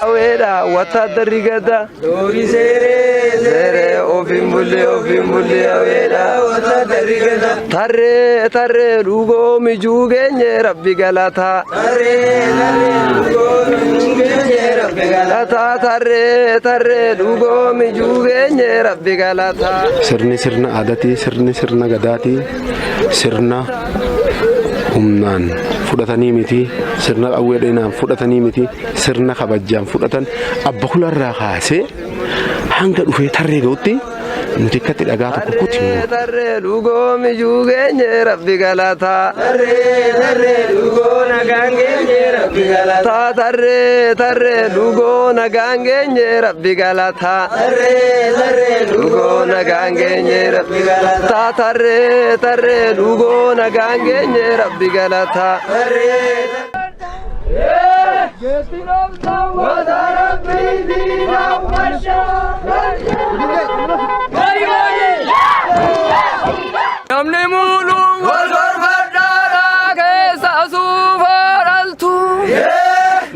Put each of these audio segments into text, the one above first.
Aweda wata rigada dori sere ofimbule aweda wata rigada tarre lugo mijugenye rabbi galata tarre lugo mijugenye rabbi galata tarre lugo mijugenye rabbi galata sirna adati sirna gadati sirna humnan fudhatanii miti sirna awweedhaan fudhatanii miti sirna kabajjaan fudhatan abba kularraa kaasee hanga dhufee tarree ga'utti nuti akkatti dhagaa tokko kutiin tarree lugoo mijuugeenye rabbi galata tarree lugoo nagaangeenye rabbi galata tarree lugoo nagaangeenye rabbi galata tarree lugoo nagaangeenye rabbi galata tarree lugoo nagaangeenye rabbi galata namni mulu wal gorfadhaadha keessa suufaraltu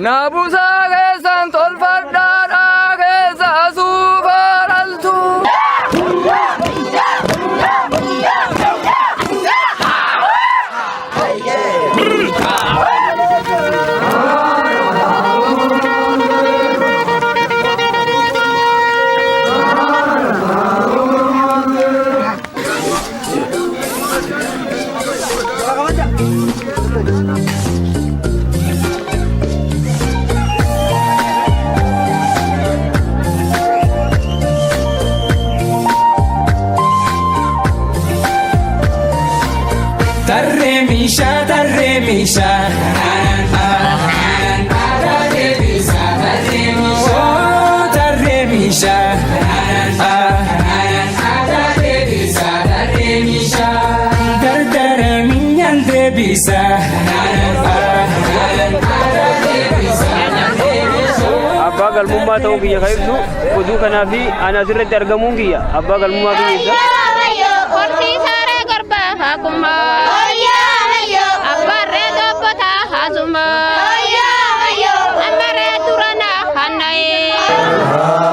naabusa keessan tolfadhaadha keessa suufaraltu Tarre misha abbaa galmummaa ta'uu kiyya kan ibsu oduu kanaaf ana asirratti argamuun kiyya abbaa galmummaa kiyya ibsa. Horsiisaree gorbaa hakumaa abbaarree doobbota haasumaa ammaree durana hanna'ee.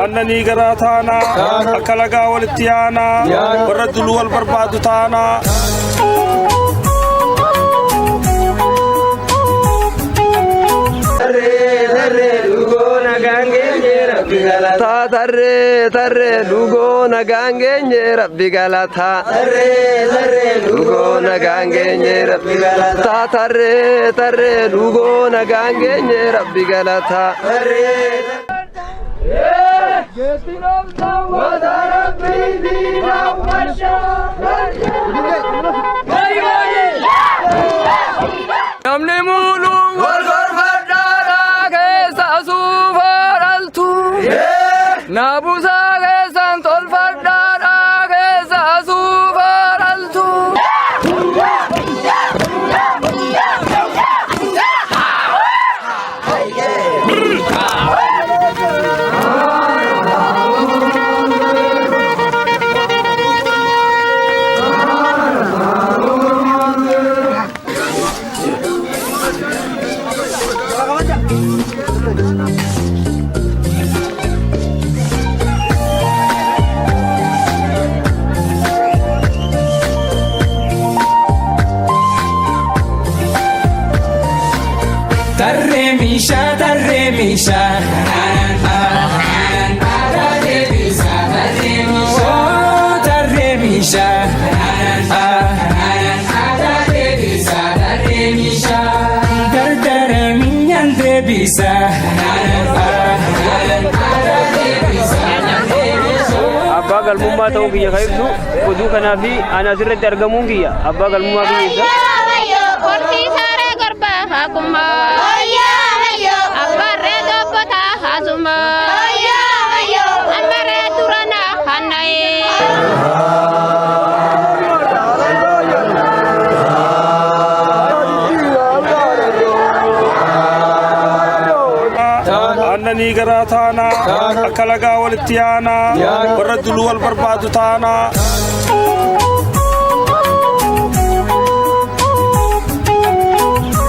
annanii garaa taana akka lagaa walitti yaana warra duluu wal barbaadu taana. tarre lugo nagaangeenye rabbi galata lugo nagaangeenye rabbi galata tarre lugo nagaangeenye rabbi galata namni mulu wal gorfadhaadha keessa suufaraltu naabusa keessan tolfadhaadha keessa suufaraltu tarre misha dardara minyan debisa abbaa galmummaa ta'uu kiyya kan ibsu oduu kanaaf ana asirratti argamuun kiyya abbaa galmummaa kiyya ibsa. Horsiisaree gorbaa hakumaa abbaarree doobbota haasumaa ammaree durana hanna'ee. shanii garaa taana akka lagaa walitti aanaa warra duluu wal barbaadu taana.